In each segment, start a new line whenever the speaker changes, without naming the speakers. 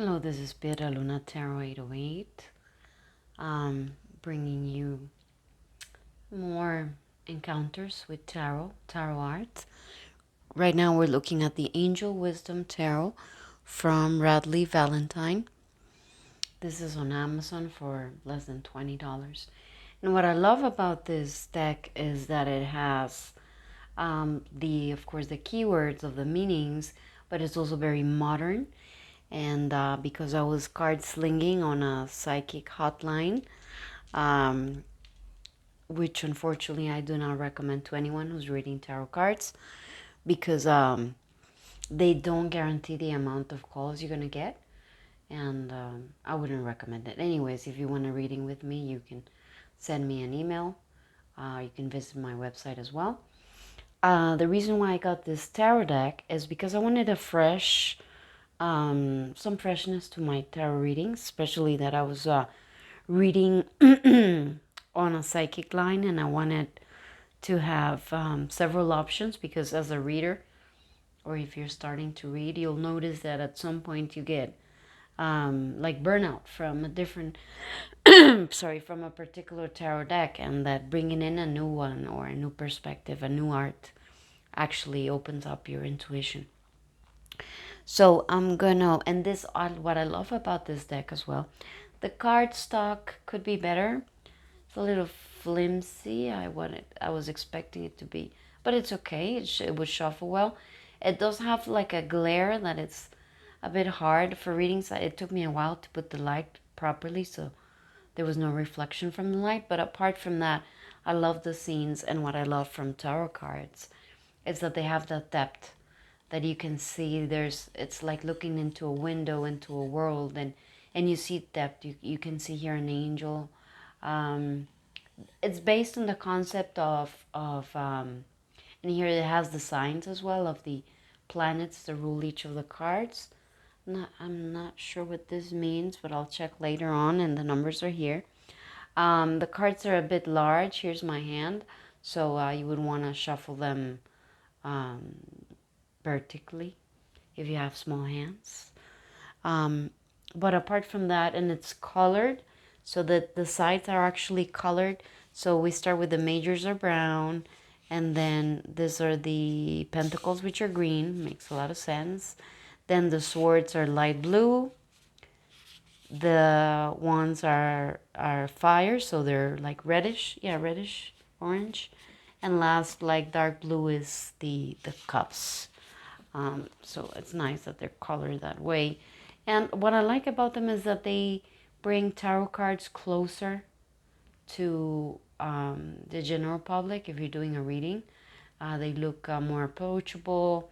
Hello, this is Sabrina Taro 808, bringing you more encounters with tarot art. Right now we're looking at the Angel Wisdom Tarot from Radley Valentine. This is on Amazon for less than $20. And what I love about this deck is that it has of course, the keywords of the meanings, but it's also very modern. And because I was card slinging on a psychic hotline, um, which unfortunately I do not recommend to anyone who's reading tarot cards, because they don't guarantee the amount of calls you're going to get. And I wouldn't recommend it. Anyways, if you want a reading with me, you can send me an email. You can visit my website as well. The reason why I got this tarot deck is because I wanted some freshness to my tarot readings, especially that I was reading on a psychic line, and I wanted to have several options because as a reader, or if you're starting to read, you'll notice that at some point you get like burnout from a different, from a particular tarot deck, and that bringing in a new one or a new perspective, a new art, actually opens up your intuition. So I'm gonna, and this, what I love about this deck as well, the card stock could be better. It's a little flimsy. I was expecting it to be, but it's okay. It would shuffle well. It does have like a glare that it's a bit hard for reading. So it took me a while to put the light properly, so there was no reflection from the light. But apart from that, I love the scenes, and what I love from tarot cards is that they have that depth that you can see. It's like looking into a window into a world, and you see depth. You can see here an angel. It's based on the concept of and here it has the signs as well of the planets that rule each of the cards. I'm not sure what this means, but I'll check later on, and the numbers are here. The cards are a bit large. Here's my hand, so you would want to shuffle them um, vertically if you have small hands. But apart from that, and it's colored, so that the sides are actually colored. So we start with the majors are brown, and then these are the pentacles, which are green. Makes a lot of sense. Then the swords are light blue. The wands are fire, so they're like reddish, yeah, reddish orange. And last, like dark blue, is the cups. So it's nice that they're colored that way. And what I like about them is that they bring tarot cards closer to the general public. If you're doing a reading, they look more approachable,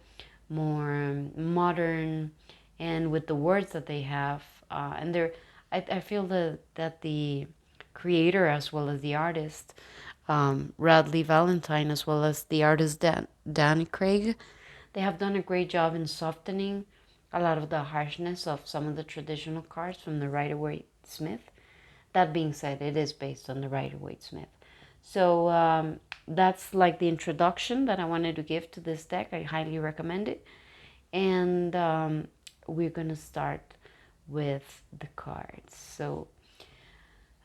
more modern, and with the words that they have, and I feel that the creator as well as the artist, Radley Valentine, as well as the artist Dan Craig, they have done a great job in softening a lot of the harshness of some of the traditional cards from the Rider-Waite-Smith. That being said, it is based on the Rider-Waite-Smith. So that's like the introduction that I wanted to give to this deck. I highly recommend it. And we're going to start with the cards. So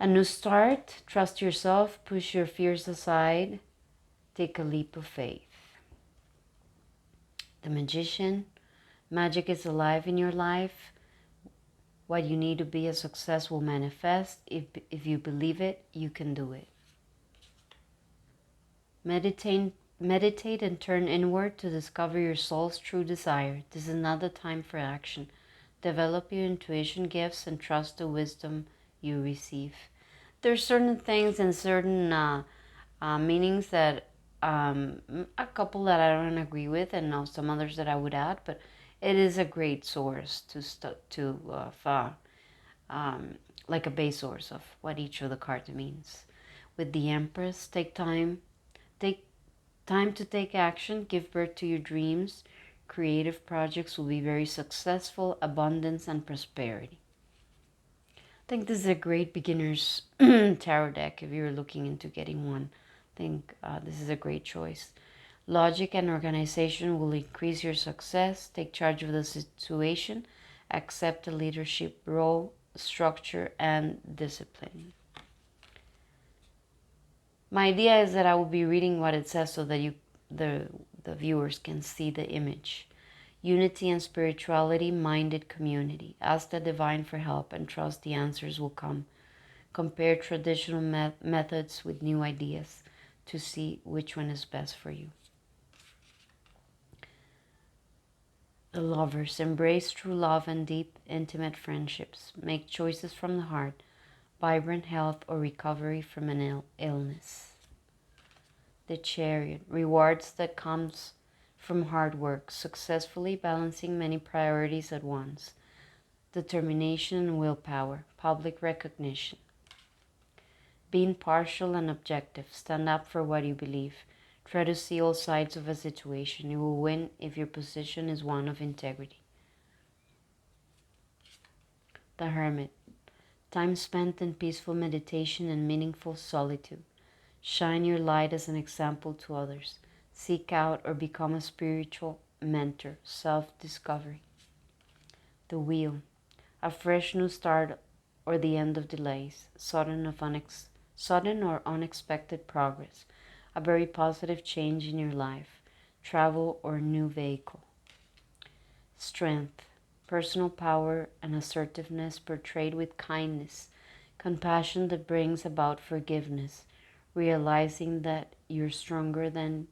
a new start, trust yourself, push your fears aside, take a leap of faith. The Magician, magic is alive in your life. What you need to be a success will manifest. If you believe it, you can do it. Meditate and turn inward to discover your soul's true desire. This is not the time for action. Develop your intuition gifts and trust the wisdom you receive. There's certain things and certain meanings that a couple that I don't agree with, and now some others that I would add, but it is a great source like a base source of what each of the cards means. With the Empress, take time to take action, give birth to your dreams. Creative projects will be very successful, abundance and prosperity. I think this is a great beginner's tarot deck if you're looking into getting one. I think this is a great choice. Logic and organization will increase your success. Take charge of the situation. Accept a leadership role, structure, and discipline. My idea is that I will be reading what it says so that the, the viewers can see the image. Unity and spirituality minded community. Ask the divine for help and trust the answers will come. Compare traditional methods with new ideas to see which one is best for you. The lovers embrace true love and deep, intimate friendships. Make choices from the heart, vibrant health or recovery from an illness. The chariot rewards that comes from hard work, successfully balancing many priorities at once. Determination and willpower, public recognition. Be impartial and objective. Stand up for what you believe. Try to see all sides of a situation. You will win if your position is one of integrity. The hermit. Time spent in peaceful meditation and meaningful solitude. Shine your light as an example to others. Seek out or become a spiritual mentor. Self-discovery. The wheel. A fresh new start or the end of delays. Sudden or unexpected progress. A very positive change in your life. Travel or new vehicle. Strength. Personal power and assertiveness portrayed with kindness. Compassion that brings about forgiveness. Realizing that you're stronger than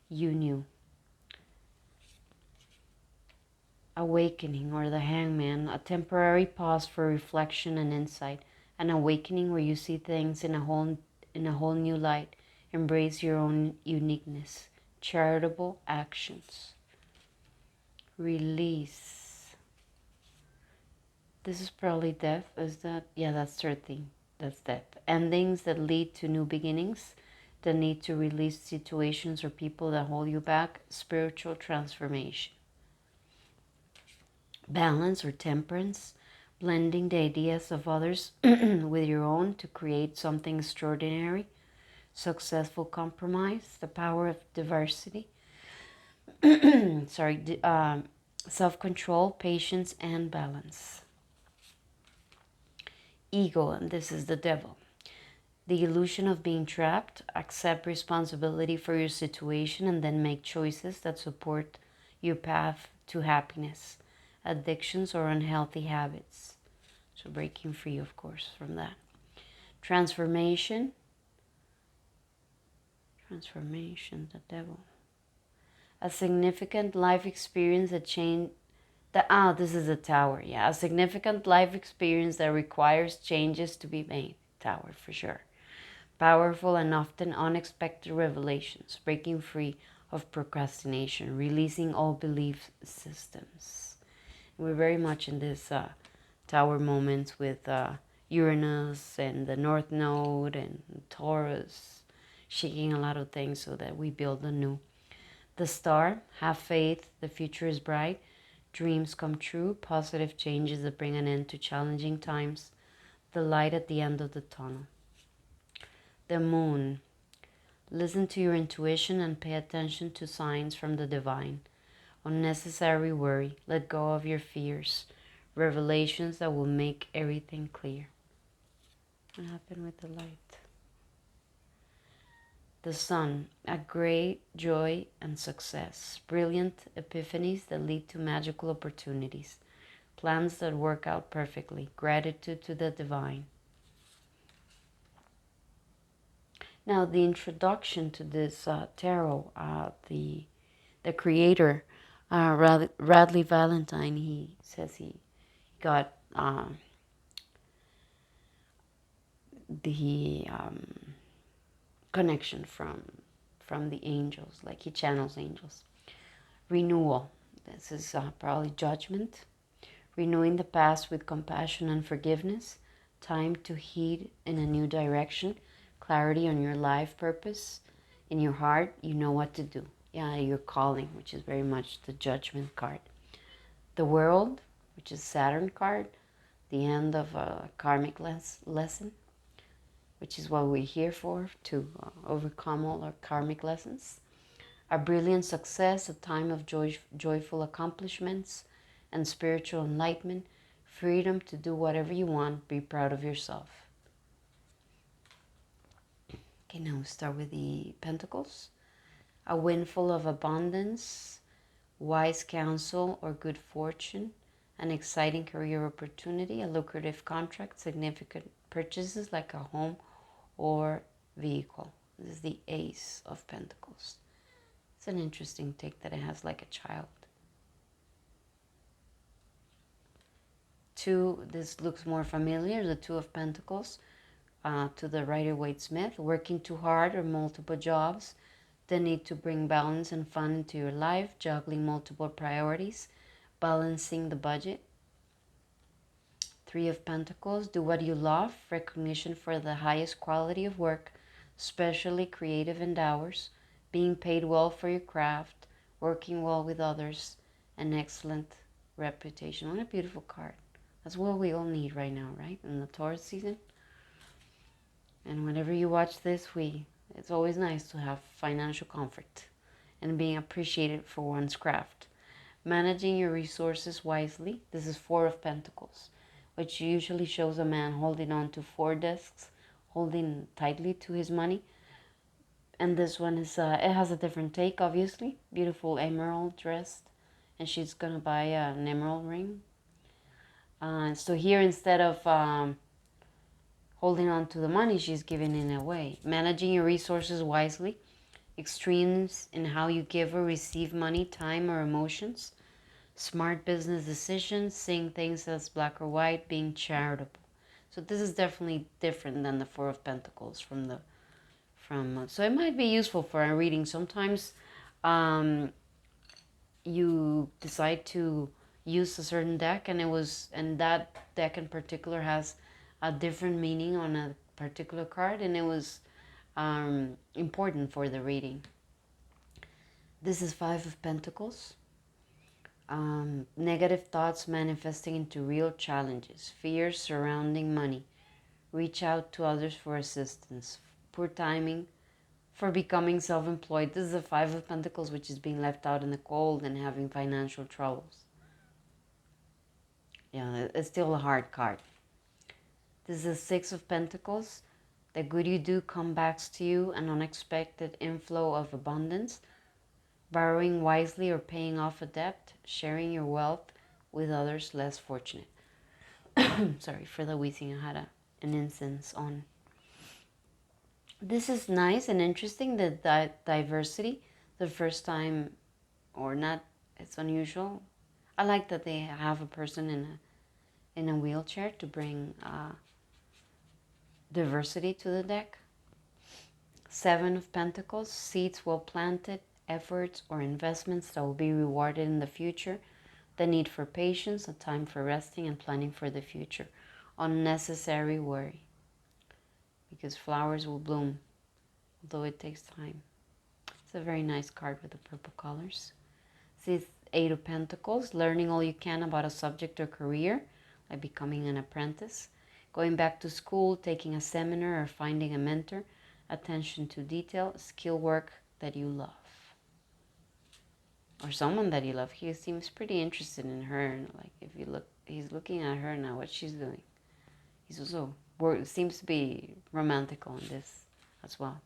you knew. Awakening or the hangman, a temporary pause for reflection and insight. An awakening where you see things in a whole new light. Embrace your own uniqueness. Charitable actions. Release. This is probably death. Is that? Yeah, that's 13. That's death. Endings that lead to new beginnings. The need to release situations or people that hold you back. Spiritual transformation. Balance or temperance. Blending the ideas of others with your own to create something extraordinary. Successful compromise. The power of diversity. Self-control, patience, and balance. Ego, and this is the devil. The illusion of being trapped. Accept responsibility for your situation and then make choices that support your path to happiness. Addictions or unhealthy habits. So breaking free, of course, from that. Transformation. Transformation, the devil. A significant life experience that change. This is a tower. Yeah, a significant life experience that requires changes to be made. Tower, for sure. Powerful and often unexpected revelations. Breaking free of procrastination. Releasing all belief systems. We're very much in this tower moments with Uranus and the North Node and Taurus. Shaking a lot of things so that we build anew. The star, have faith, the future is bright. Dreams come true, positive changes that bring an end to challenging times. The light at the end of the tunnel. The moon, listen to your intuition and pay attention to signs from the divine. Unnecessary worry, let go of your fears. Revelations that will make everything clear. What happened with the light? The sun, a great joy and success. Brilliant epiphanies that lead to magical opportunities. Plans that work out perfectly. Gratitude to the divine. Now, the introduction to this tarot, the creator, Radley Valentine, he says he got the connection from the angels, like he channels angels. Renewal, this is probably judgment. Renewing the past with compassion and forgiveness. Time to heed in a new direction. Clarity on your life purpose. In your heart, you know what to do. Yeah, your calling, which is very much the judgment card. The world, which is Saturn card. The end of a karmic lesson, which is what we're here for, to overcome all our karmic lessons. A brilliant success, a time of joyful accomplishments. and spiritual enlightenment, freedom to do whatever you want, be proud of yourself. Okay, now we start with the Pentacles. A windfall of abundance, wise counsel or good fortune, an exciting career opportunity, a lucrative contract, significant purchases like a home or vehicle. This is the Ace of Pentacles. It's an interesting take that it has like a child. Two, this looks more familiar, the Two of Pentacles, to the Rider-Waite Smith, working too hard or multiple jobs, the need to bring balance and fun into your life, juggling multiple priorities, balancing the budget. Three of Pentacles, do what you love, recognition for the highest quality of work, especially creative endeavors, being paid well for your craft, working well with others, an excellent reputation. What a beautiful card. That's what we all need right now, right? In the Taurus season. And whenever you watch this, it's always nice to have financial comfort and being appreciated for one's craft. Managing your resources wisely. This is Four of Pentacles, which usually shows a man holding on to four desks, holding tightly to his money. And this one is, it has a different take, obviously. Beautiful emerald dress. And she's going to buy an emerald ring. So here, instead of holding on to the money, she's giving it away. Managing your resources wisely. Extremes in how you give or receive money, time, or emotions. Smart business decisions, seeing things as black or white, being charitable. So this is definitely different than the Four of Pentacles so it might be useful for a reading. Sometimes you decide to use a certain deck and that deck in particular has a different meaning on a particular card, and it was important for the reading. This is Five of Pentacles. Negative thoughts manifesting into real challenges, fears surrounding money, reach out to others for assistance, poor timing for becoming self-employed. This is a Five of Pentacles, which is being left out in the cold and having financial troubles. Yeah, it's still a hard card. This is a Six of Pentacles. The good you do comes back to you, an unexpected inflow of abundance, borrowing wisely or paying off a debt, sharing your wealth with others less fortunate. Sorry for the wheezing, I had an incense on. This is nice and interesting, the diversity. The first time, or not, it's unusual. I like that they have a person in a wheelchair to bring diversity to the deck. Seven of Pentacles, seeds well planted, efforts or investments that will be rewarded in the future. The need for patience, a time for resting and planning for the future. Unnecessary worry, because flowers will bloom, although it takes time. It's a very nice card with the purple colors. This is Eight of Pentacles, learning all you can about a subject or career, like becoming an apprentice, going back to school, taking a seminar, or finding a mentor. Attention to detail, skill work that you love. Or someone that you love. He seems pretty interested in her. Like if you look, he's looking at her now, what she's doing. He's also, seems to be romantic on this as well.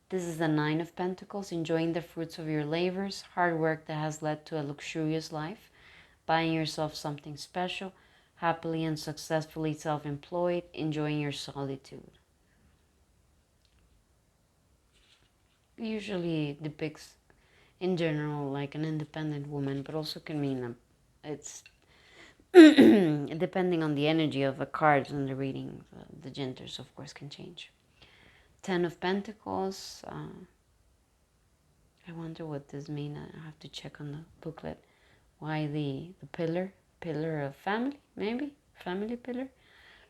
This is the Nine of Pentacles, enjoying the fruits of your labors, hard work that has led to a luxurious life, buying yourself something special, happily and successfully self-employed, enjoying your solitude. Usually depicts in general like an independent woman, but also can mean it's depending on the energy of the cards and the reading, the genders of course can change. Ten of Pentacles, I wonder what this means. I have to check on the booklet. Why the pillar of family, maybe family pillar.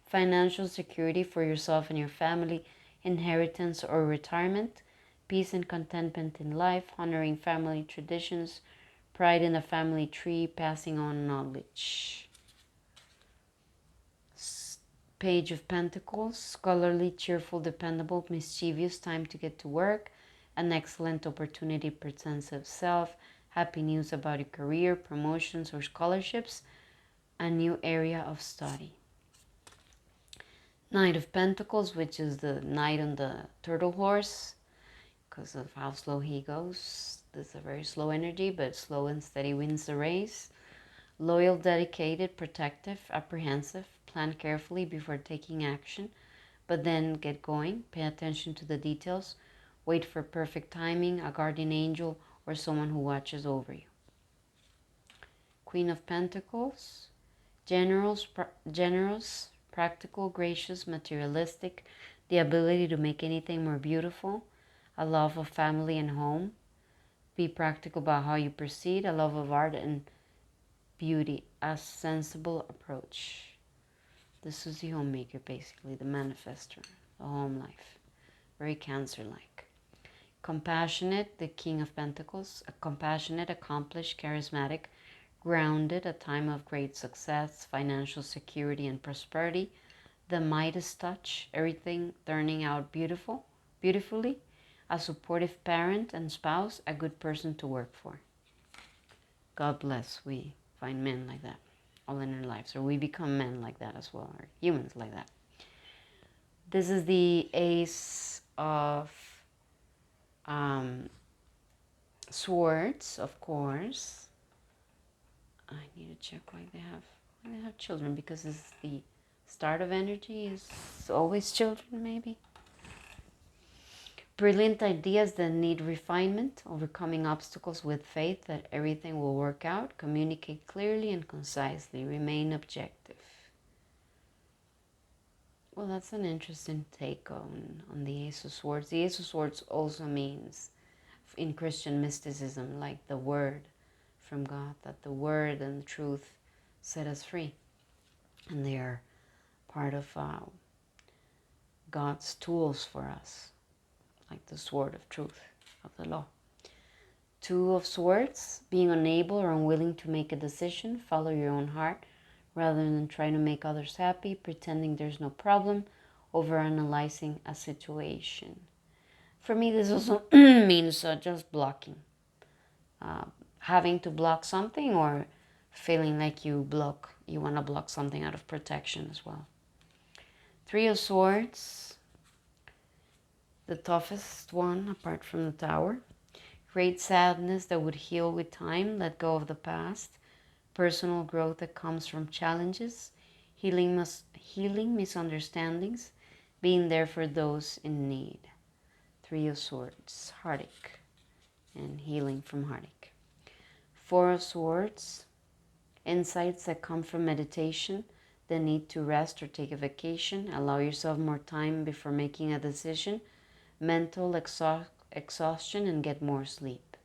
Financial security for yourself and your family, inheritance or retirement, peace and contentment in life, honoring family traditions, pride in the family tree, passing on knowledge. Page of Pentacles, scholarly, cheerful, dependable, mischievous, time to get to work, an excellent opportunity presents itself, happy news about your career, promotions, or scholarships, a new area of study. Knight of Pentacles, which is the knight on the turtle horse, because of how slow he goes. This is a very slow energy, but slow and steady wins the race. Loyal, dedicated, protective, apprehensive, plan carefully before taking action, but then get going. Pay attention to the details. Wait for perfect timing, a guardian angel, or someone who watches over you. Queen of Pentacles, generous, practical, gracious, materialistic, the ability to make anything more beautiful, a love of family and home. Be practical about how you proceed, a love of art and beauty, a sensible approach. This is the homemaker, basically, the manifestor, the home life. Very Cancer-like. Compassionate, the King of Pentacles, a compassionate, accomplished, charismatic, grounded, a time of great success, financial security and prosperity, the Midas touch, everything turning out beautifully, a supportive parent and spouse, a good person to work for. God bless, we find men like that all in our lives, or we become men like that as well, or humans like that. This is the Ace of Swords, of course. I need to check why they have children, because it's the start of energy is always children, maybe. Brilliant ideas that need refinement, overcoming obstacles with faith that everything will work out, communicate clearly and concisely, remain objective. Well, that's an interesting take on the Ace of Swords. The Ace of Swords also means, in Christian mysticism, like the word from God, that the word and the truth set us free. And they are part of God's tools for us, like the sword of truth, of the law. Two of Swords, being unable or unwilling to make a decision, follow your own heart, rather than trying to make others happy, pretending there's no problem, overanalyzing a situation. For me, this also means just blocking. Having to block something, or feeling like you want to block something out of protection as well. Three of Swords, the toughest one apart from the Tower. Great sadness that would heal with time, let go of the past. Personal growth that comes from challenges, healing misunderstandings, being there for those in need. Three of Swords, heartache and healing from heartache. Four of Swords, insights that come from meditation, the need to rest or take a vacation, allow yourself more time before making a decision, mental exhaustion, and get more sleep.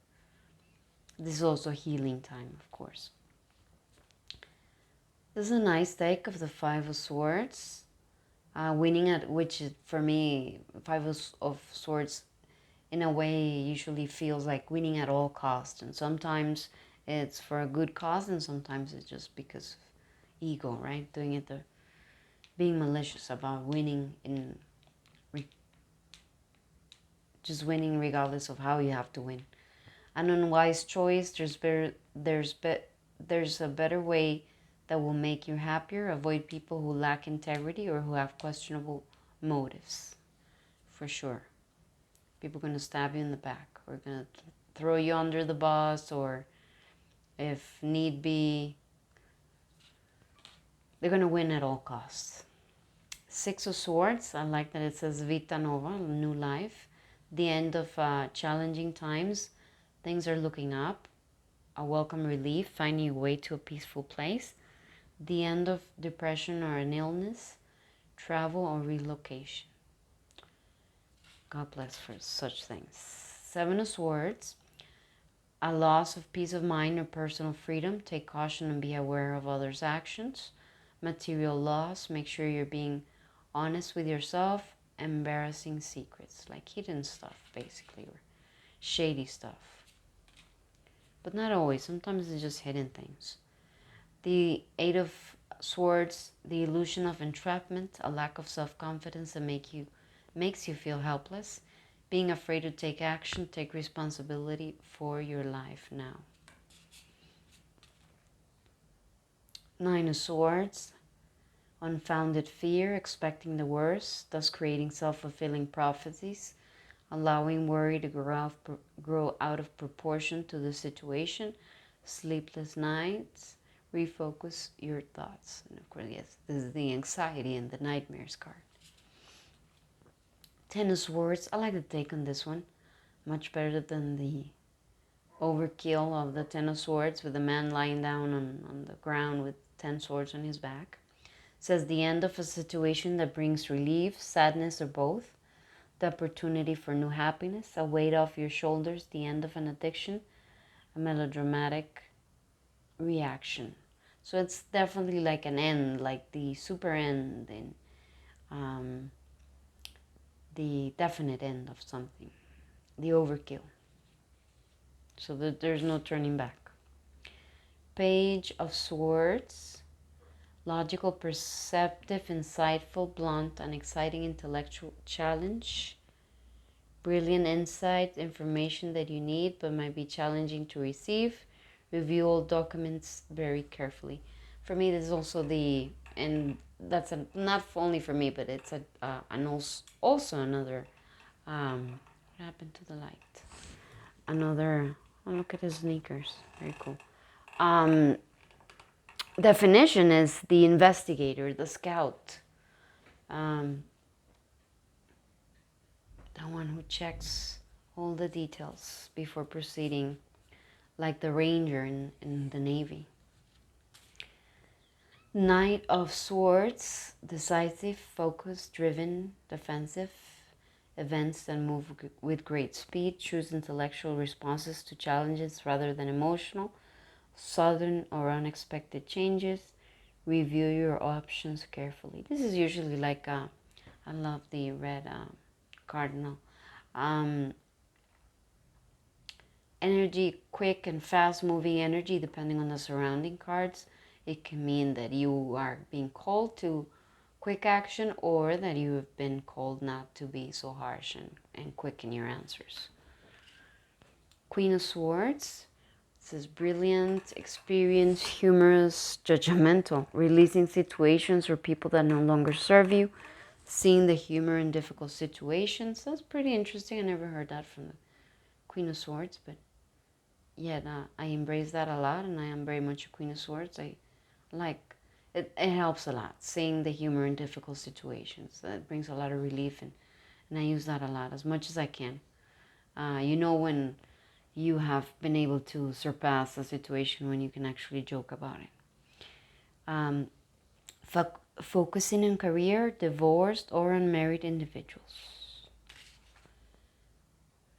This is also healing time, of course. This is a nice take of the Five of Swords. Winning at, which is, for me, Five of Swords in a way usually feels like winning at all costs. And sometimes it's for a good cause, and sometimes it's just because of ego, right? Being malicious about winning, just winning regardless of how you have to win. An unwise choice, there's a better way that will make you happier. Avoid people who lack integrity or who have questionable motives, for sure. People are going to stab you in the back, or going to throw you under the bus, or if need be, they're going to win at all costs. Six of Swords, I like that it says Vita Nova, new life. The end of challenging times. Things are looking up. A welcome relief, finding your way to a peaceful place. The end of depression or an illness. Travel or relocation. God bless for such things. Seven of Swords, a loss of peace of mind or personal freedom. Take caution and be aware of others' actions. Material loss, make sure you're being honest with yourself. Embarrassing secrets, like hidden stuff, basically, or shady stuff. But not always. Sometimes it's just hidden things. The Eight of Swords, the illusion of entrapment, a lack of self-confidence that makes you feel helpless. Being afraid to take action, take responsibility for your life now. Nine of Swords, unfounded fear, expecting the worst, thus creating self-fulfilling prophecies, allowing worry to grow out of proportion to the situation, sleepless nights, refocus your thoughts. And of course, yes, this is the anxiety and the nightmares card. Ten of Swords, I like the take on this one. Much better than the overkill of the Ten of Swords with the man lying down on the ground with 10 swords on his back. It says the end of a situation that brings relief, sadness, or both. The opportunity for new happiness, a weight off your shoulders, the end of an addiction, a melodramatic reaction. So it's definitely like an end, like the super end, and the definite end of something, the overkill. So that there's no turning back. Page of Swords, logical, perceptive, insightful, blunt, and exciting intellectual challenge. Brilliant insight, information that you need but might be challenging to receive. Review all documents very carefully. For me, this is also the, and that's not only for me, but it's also another, what happened to the light? Another, oh, look at his sneakers, very cool. Definition is the investigator, the scout, the one who checks all the details before proceeding, like the ranger in the Navy. Knight of Swords, decisive, focused, driven, defensive, events that move with great speed, choose intellectual responses to challenges rather than emotional, sudden or unexpected changes, review your options carefully. This is usually like, I love the red cardinal. Energy, quick and fast moving energy, depending on the surrounding cards. It can mean that you are being called to quick action, or that you have been called not to be so harsh and quick in your answers. Queen of Swords, this is brilliant, experienced, humorous, judgmental, releasing situations or people that no longer serve you, seeing the humor in difficult situations. That's pretty interesting. I never heard that from the Queen of Swords, but yeah, I embrace that a lot, and I am very much a Queen of Swords. I like it. It helps a lot, seeing the humor in difficult situations. That brings a lot of relief, and I use that a lot, as much as I can. You know when you have been able to surpass a situation when you can actually joke about it. Focusing on career, divorced or unmarried individuals.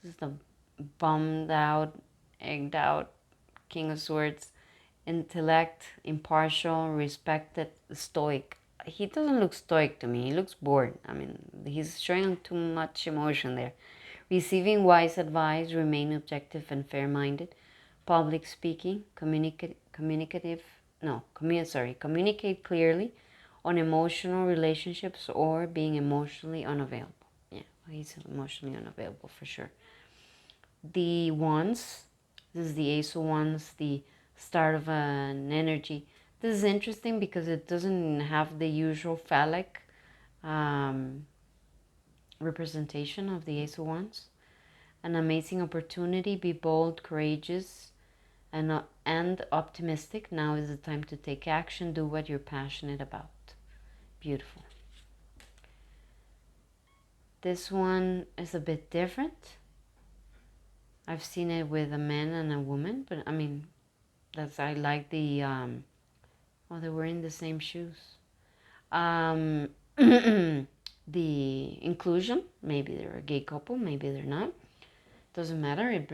This is the bummed out, egged out King of Swords. Intellect, impartial, respected, stoic. He doesn't look stoic to me. He looks bored. I mean, he's showing too much emotion there. Receiving wise advice, remain objective and fair-minded. Public speaking, communicate clearly on emotional relationships or being emotionally unavailable. Yeah, he's emotionally unavailable for sure. The Wands, this is the Ace of Wands, the start of an energy. This is interesting because it doesn't have the usual phallic representation of the Ace of Wands. An amazing opportunity, be bold, courageous, and optimistic. Now is the time to take action, do what you're passionate about. Beautiful. This one is a bit different. I've seen it with a man and a woman, but I mean, I like the, oh, they're wearing the same shoes. The inclusion, maybe they're a gay couple, maybe they're not. Doesn't matter, it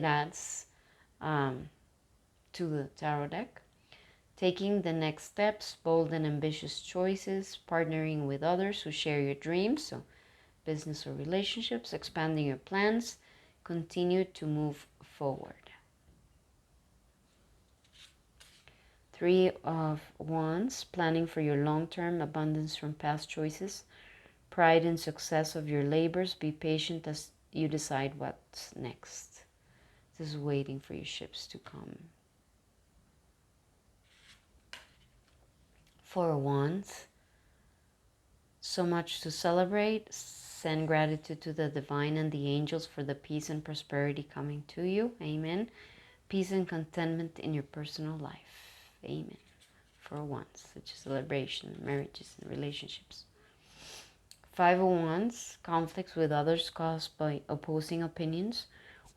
adds to the tarot deck. Taking the next steps, bold and ambitious choices, partnering with others who share your dreams, so business or relationships, expanding your plans, continue to move forward. Three of Wands, planning for your long-term, abundance from past choices, pride and success of your labors, be patient as you decide what's next. This is waiting for your ships to come. Four of Wands. So much to celebrate. Send gratitude to the divine and the angels for the peace and prosperity coming to you. Amen. Peace and contentment in your personal life. Amen. For once, such a celebration, marriages and relationships. Five of Wands, conflicts with others caused by opposing opinions.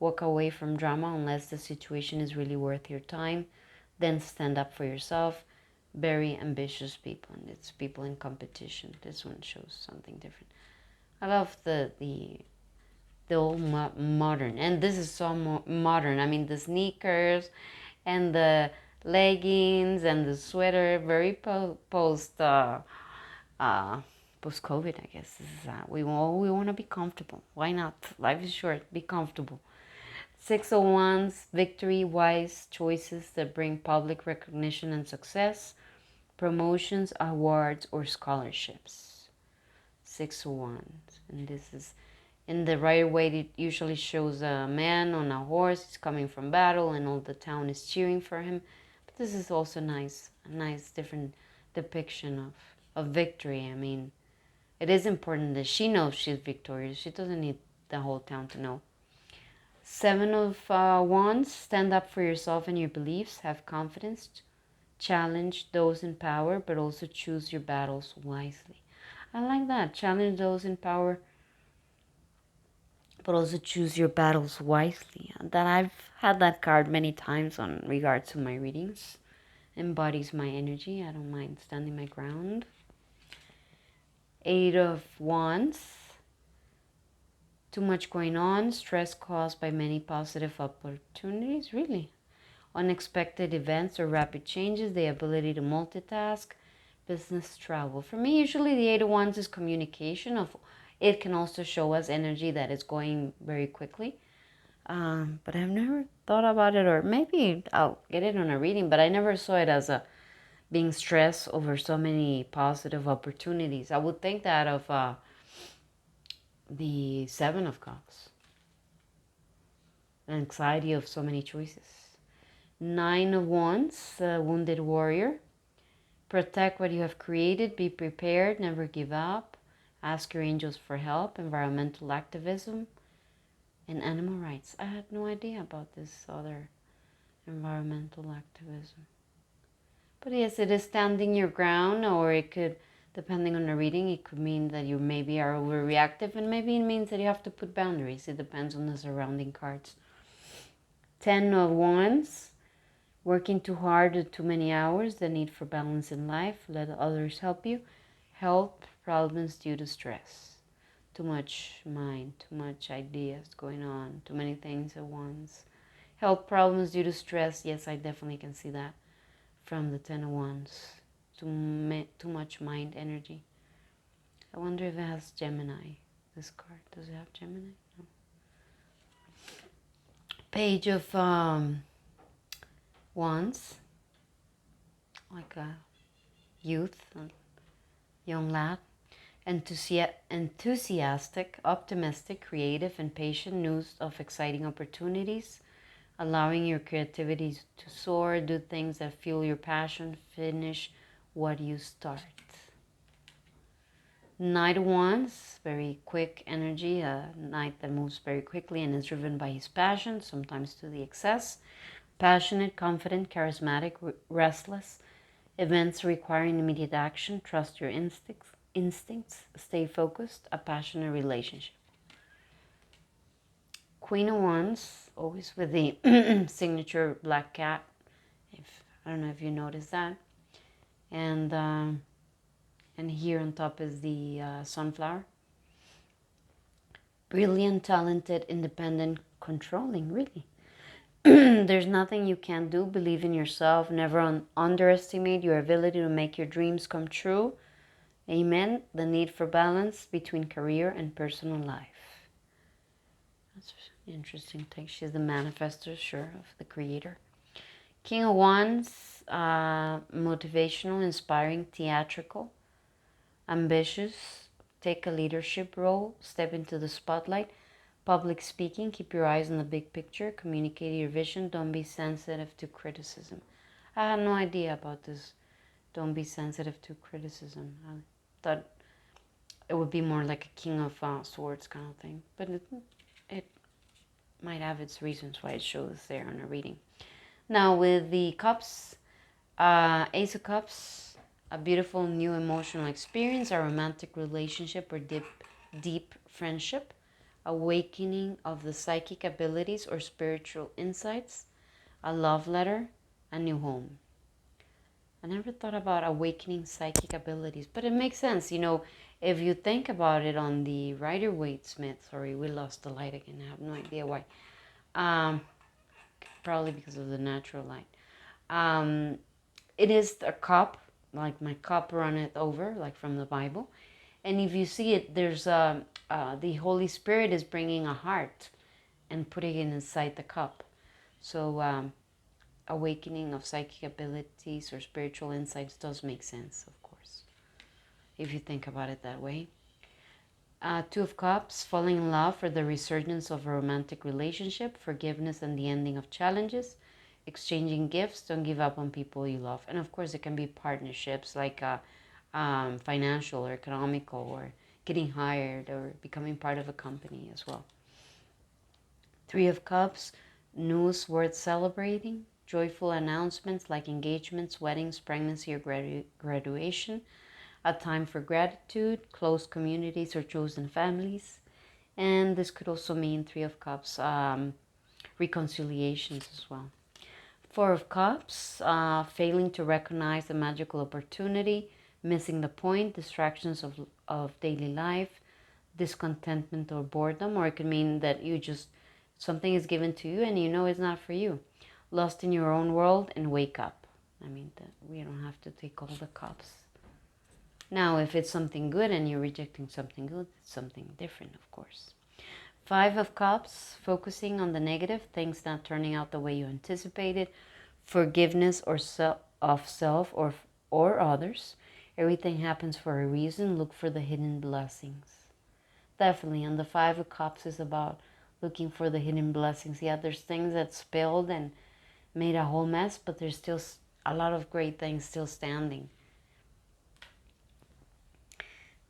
Walk away from drama unless the situation is really worth your time. Then stand up for yourself. Very ambitious people, and it's people in competition. This one shows something different. I love the old modern, and this is so modern. I mean, the sneakers and the leggings and the sweater, very uh, post COVID, I guess. This is, we want to be comfortable. Why not? Life is short. Be comfortable. Six of Wands, victory, wise choices that bring public recognition and success, promotions, awards, or scholarships. Six of Wands, and this is in the right way. It usually shows a man on a horse. He's coming from battle, and all the town is cheering for him. But this is also nice, a nice different depiction of victory. I mean, it is important that she knows she's victorious. She doesn't need the whole town to know. Seven of Wands, stand up for yourself and your beliefs. Have confidence. Challenge those in power, but also choose your battles wisely. I like that. Challenge those in power, but also choose your battles wisely. That I've had that card many times on regards to my readings. Embodies my energy. I don't mind standing my ground. Eight of Wands. Too much going on. Stress caused by many positive opportunities. Really. Unexpected events or rapid changes. The ability to multitask. Business travel. For me, usually the Eight of Wands is communication. It can also show us energy that is going very quickly. But I've never thought about it, or maybe I'll get it on a reading, but I never saw it as being stressed over so many positive opportunities. I would think that of the Seven of Cups, anxiety of so many choices. Nine of Wands, wounded warrior. Protect what you have created. Be prepared. Never give up. Ask your angels for help. Environmental activism. And animal rights. I had no idea about this other environmental activism. But yes, it is standing your ground, or it could, depending on the reading, it could mean that you maybe are overreactive, and maybe it means that you have to put boundaries. It depends on the surrounding cards. 10 of Wands, working too hard or too many hours, the need for balance in life, let others help you. Health problems due to stress. Too much mind, too much ideas going on, too many things at once. Health problems due to stress, yes, I definitely can see that from the Ten of Wands. Too much mind energy. I wonder if it has Gemini, this card. Does it have Gemini? No. Page of Wands, like a youth, a young lad. Enthusiastic, optimistic, creative, and patient. News of exciting opportunities. Allowing your creativity to soar. Do things that fuel your passion. Finish what you start. Knight of Wands, very quick energy. A knight that moves very quickly and is driven by his passion, sometimes to the excess. Passionate, confident, charismatic, restless. Events requiring immediate action. Trust your instincts. Stay focused. A passionate relationship. Queen of Wands, always with the signature black cat. I don't know if you noticed that. And here on top is the sunflower. Brilliant, talented, independent, controlling, really. There's nothing you can't do. Believe in yourself. Never underestimate your ability to make your dreams come true. Amen. The need for balance between career and personal life. That's an interesting thing. She's the manifestor, sure, of the creator. King of Wands, motivational, inspiring, theatrical, ambitious, take a leadership role, step into the spotlight, public speaking, keep your eyes on the big picture, communicate your vision, don't be sensitive to criticism. I had no idea about this Don't be sensitive to criticism. I thought it would be more like a king of swords kind of thing, but it might have its reasons why it shows there on a reading. Now with the cups, Ace of Cups, a beautiful new emotional experience, a romantic relationship or deep friendship, awakening of the psychic abilities or spiritual insights, a love letter, a new home. I never thought about awakening psychic abilities, but it makes sense. If you think about it on the Rider-Waite-Smith, sorry, we lost the light again. I have no idea why. Um, Probably because of the natural light. Um, it is a cup, like my cup runneth over, like from the Bible. And if you see it, there's the Holy Spirit is bringing a heart and putting it inside the cup. So awakening of psychic abilities or spiritual insights does make sense, of course, if you think about it that way. Two of Cups, falling in love for the resurgence of a romantic relationship, forgiveness and the ending of challenges, exchanging gifts, don't give up on people you love. And of course, it can be partnerships like financial or economical or getting hired or becoming part of a company as well. Three of Cups, news worth celebrating, joyful announcements like engagements, weddings, pregnancy, or graduation, a time for gratitude, close communities or chosen families. And this could also mean Three of Cups, reconciliations as well. Four of Cups, failing to recognize the magical opportunity, missing the point, distractions of daily life, discontentment or boredom, or it could mean that something is given to you and you know it's not for you. Lost in your own world and wake up. I mean, we don't have to take all the cups. Now, if it's something good and you're rejecting something good, it's something different, of course. Five of Cups, focusing on the negative, things not turning out the way you anticipated, forgiveness of self or others. Everything happens for a reason. Look for the hidden blessings. Definitely, and the Five of Cups is about looking for the hidden blessings. Yeah, there's things that spilled and made a whole mess, but there's still a lot of great things still standing.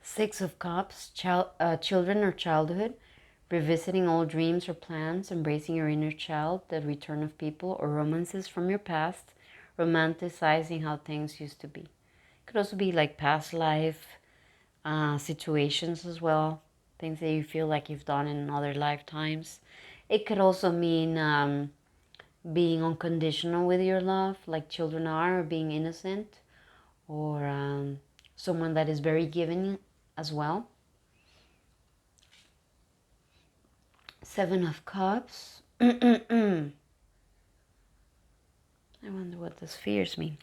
Six of Cups, children or childhood, revisiting old dreams or plans, embracing your inner child, the return of people or romances from your past, romanticizing how things used to be. It could also be like past life situations as well, things that you feel like you've done in other lifetimes. It could also mean being unconditional with your love, like children are, or being innocent, or someone that is very giving as well. Seven of Cups. I wonder what the spheres mean.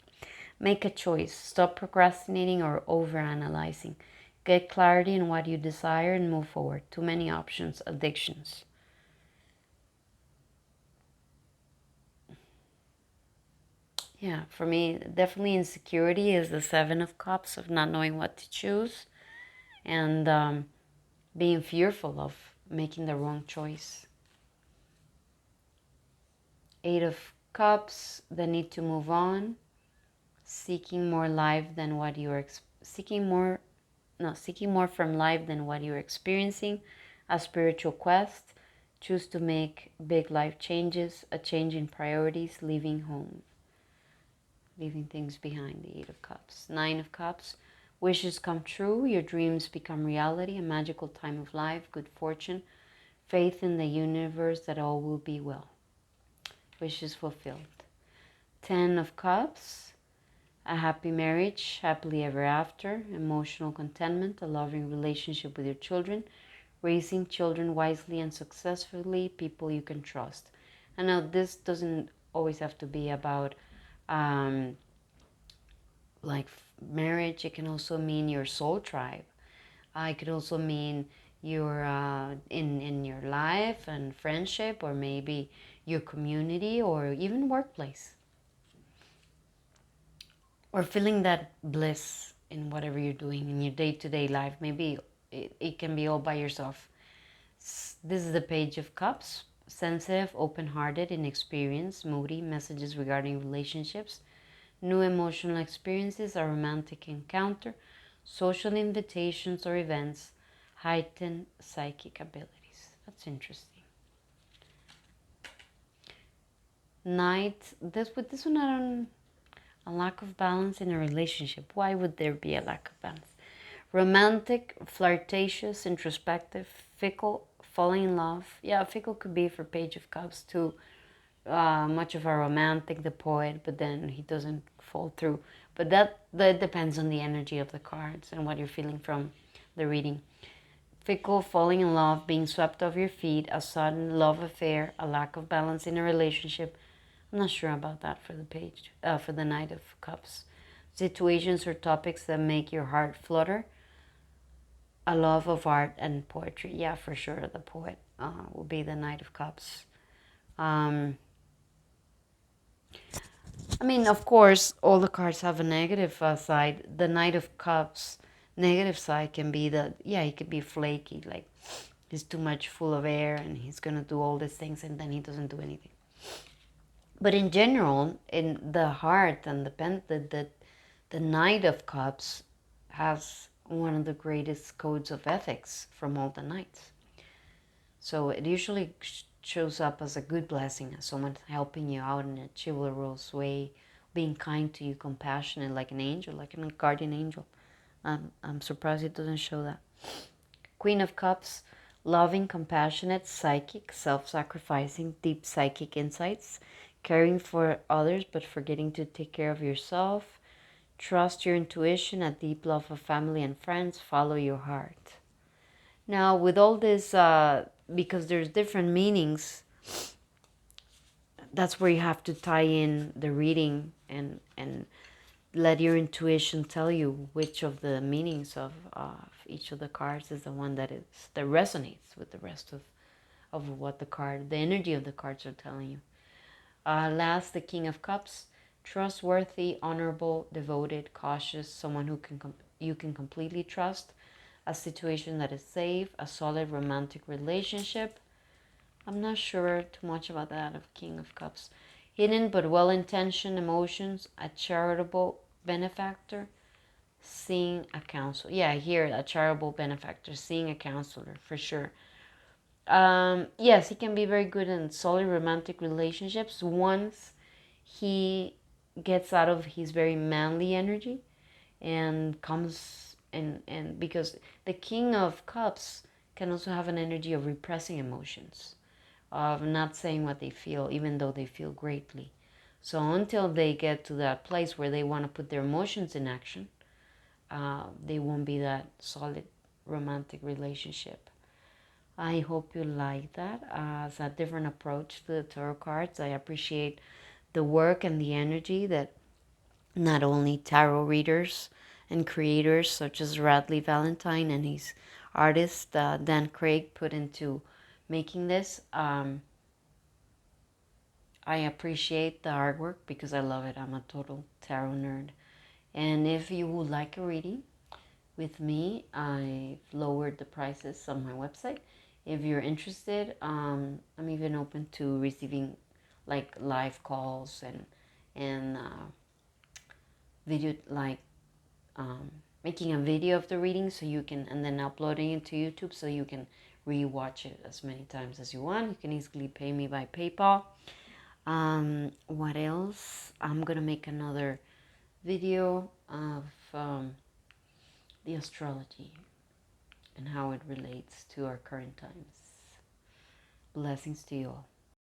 Make a choice. Stop procrastinating or overanalyzing. Get clarity in what you desire and move forward. Too many options. Addictions. Yeah, for me, definitely insecurity is the Seven of Cups, of not knowing what to choose and being fearful of making the wrong choice. Eight of Cups, the need to move on, seeking more life than what you are seeking more from life than what you're experiencing, a spiritual quest, choose to make big life changes, a change in priorities, leaving home, leaving things behind, the Eight of Cups. Nine of Cups, wishes come true, your dreams become reality, a magical time of life, good fortune, faith in the universe that all will be well, wishes fulfilled. Ten of Cups, a happy marriage, happily ever after, emotional contentment, a loving relationship with your children, raising children wisely and successfully, people you can trust. And now this doesn't always have to be about like marriage. It can also mean your soul tribe. It could also mean your in your life and friendship, or maybe your community, or even workplace, or feeling that bliss in whatever you're doing in your day-to-day life. Maybe it can be all by yourself. This is the Page of Cups. Sensitive, open-hearted, inexperienced, moody, messages regarding relationships, new emotional experiences, a romantic encounter, social invitations or events, heighten psychic abilities. That's interesting. Knight, with this one, I don't, a lack of balance in a relationship. Why would there be a lack of balance? Romantic, flirtatious, introspective, fickle, falling in love. Yeah, fickle could be for Page of Cups too. Much of a romantic, the poet, but then he doesn't fall through. But that depends on the energy of the cards and what you're feeling from the reading. Fickle, falling in love, being swept off your feet, a sudden love affair, a lack of balance in a relationship. I'm not sure about that for the page, for the Knight of Cups. Situations or topics that make your heart flutter, a love of art and poetry. Yeah, for sure, the poet will be the Knight of Cups. Um, I mean, of course, all the cards have a negative side. The Knight of Cups negative side can be that, yeah, he could be flaky, like he's too much full of air and he's gonna do all these things and then he doesn't do anything. But in general, in the heart and the Knight of Cups has one of the greatest codes of ethics from all the knights. So it usually shows up as a good blessing, as someone helping you out in a chivalrous way, being kind to you, compassionate, like an angel, like a guardian angel. I'm surprised it doesn't show that. Queen of Cups, loving, compassionate, psychic, self-sacrificing, deep psychic insights, caring for others but forgetting to take care of yourself. Trust your intuition, a deep love of family and friends, follow your heart. Now, with all this, because there's different meanings, that's where you have to tie in the reading and let your intuition tell you which of the meanings of each of the cards is the one that resonates with the rest of what the energy of the cards are telling you. Last, the King of Cups, trustworthy, honorable, devoted, cautious, someone who you can completely trust, a situation that is safe, a solid romantic relationship. I'm not sure too much about that of King of Cups. Hidden but well-intentioned emotions, a charitable benefactor, seeing a counselor. Yeah, here, a charitable benefactor, seeing a counselor, for sure. Yes, he can be very good in solid romantic relationships once he gets out of his very manly energy and comes and because the King of Cups can also have an energy of repressing emotions, of not saying what they feel even though they feel greatly. So until they get to that place where they want to put their emotions in action, they won't be that solid romantic relationship. I hope you like that as a different approach to the tarot cards. I appreciate the work and the energy that not only tarot readers and creators such as Radley Valentine and his artist Dan Craig put into making this. I appreciate the artwork because I love it. I'm a total tarot nerd. And if you would like a reading with me, I've lowered the prices on my website. If you're interested, I'm even open to receiving like live calls and video, like making a video of the reading so you can, and then uploading it to YouTube so you can rewatch it as many times as you want. You can easily pay me by PayPal. What else? I'm gonna make another video of the astrology and how it relates to our current times. Blessings to you all.